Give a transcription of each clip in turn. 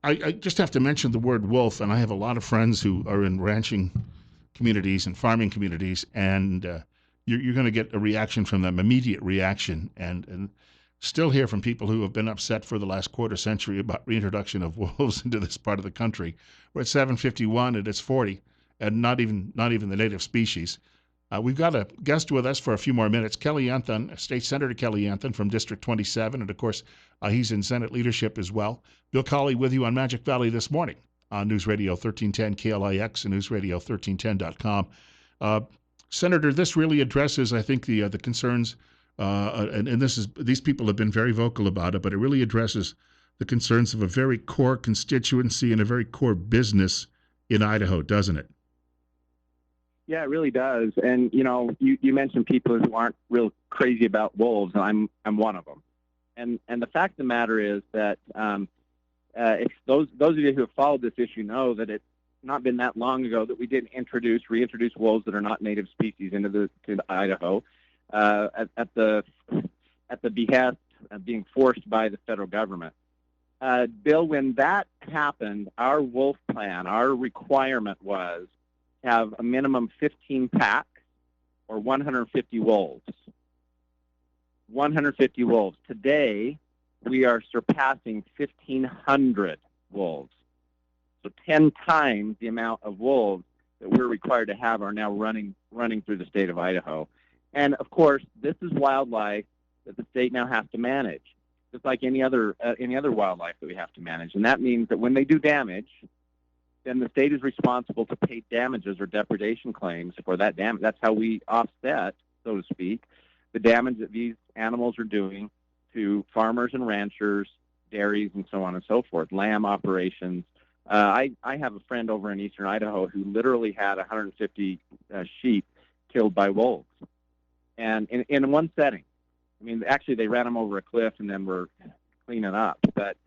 I just have to mention the word wolf, and I have a lot of friends who are in ranching communities and farming communities, and you're going to get a reaction from them, immediate reaction, and still hear from people who have been upset for the last quarter century about reintroduction of wolves into this part of the country. We're at 751 and it's 40, and not even the native species. We've got a guest with us for a few more minutes, Kelly Anthon, State Senator Kelly Anthon from District 27, and of course, he's in Senate leadership as well. Bill Colley with you on Magic Valley this morning on News Radio 1310 KLIX and newsradio1310.com. Senator, this really addresses, I think, the concerns, and these people have been very vocal about it, but it really addresses the concerns of a very core constituency and a very core business in Idaho, doesn't it? Yeah, it really does. And you mentioned people who aren't real crazy about wolves, and I'm one of them. And the fact of the matter is that if those of you who have followed this issue know that it's not been that long ago that we did reintroduce wolves that are not native species into Idaho at the behest of being forced by the federal government. Bill, when that happened, our wolf plan, our requirement was to have a minimum 15 packs or 150 wolves. 150 wolves. Today, we are surpassing 1,500 wolves. So 10 times the amount of wolves that we're required to have are now running through the state of Idaho. And, of course, this is wildlife that the state now has to manage, just like any other wildlife that we have to manage. And that means that when they do damage, then the state is responsible to pay damages or depredation claims for that damage. That's how we offset, so to speak, the damage that these animals are doing to farmers and ranchers, dairies, and so on and so forth, lamb operations. I have a friend over in eastern Idaho who literally had 150 sheep killed by wolves, and in one setting. I mean, actually, they ran them over a cliff and then were cleaning up. But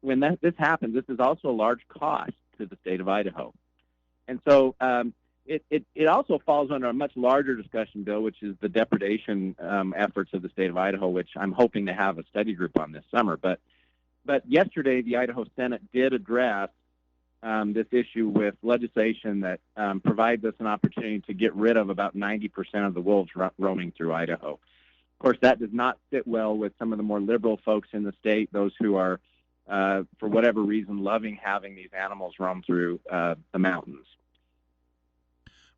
when this happens, this is also a large cost to the state of Idaho. And so it also falls under a much larger discussion, Bill, which is the depredation efforts of the state of Idaho, which I'm hoping to have a study group on this summer. But yesterday, the Idaho Senate did address this issue with legislation that provides us an opportunity to get rid of about 90% of the wolves roaming through Idaho. Of course, that does not sit well with some of the more liberal folks in the state, those who are, for whatever reason, loving having these animals roam through the mountains.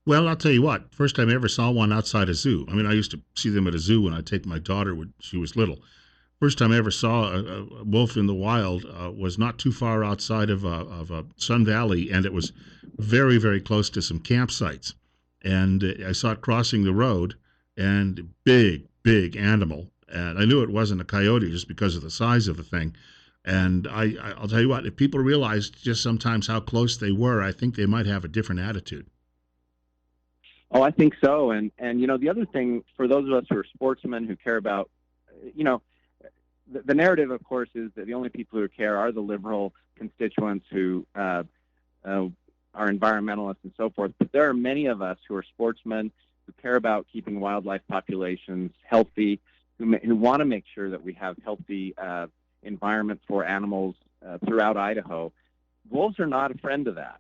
Well, I'll tell you what, first time I ever saw one outside a zoo. I mean, I used to see them at a zoo when I'd take my daughter when she was little. First time I ever saw a wolf in the wild was not too far outside of Sun Valley, and it was very, very close to some campsites. And I saw it crossing the road, and big animal. And I knew it wasn't a coyote just because of the size of the thing. And I'll tell you what, if people realized just sometimes how close they were, I think they might have a different attitude. Oh, I think so. And the other thing, for those of us who are sportsmen who care about, the narrative, of course, is that the only people who care are the liberal constituents who are environmentalists and so forth. But there are many of us who are sportsmen who care about keeping wildlife populations healthy, who want to make sure that we have healthy environment for animals throughout Idaho. Wolves are not a friend of that,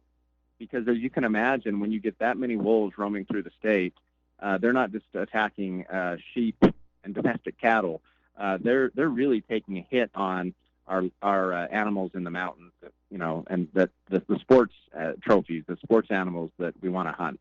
because as you can imagine, when you get that many wolves roaming through the state, they're not just attacking sheep and domestic cattle. They're really taking a hit on our animals in the mountains, and that the sports trophies, the sports animals that we want to hunt.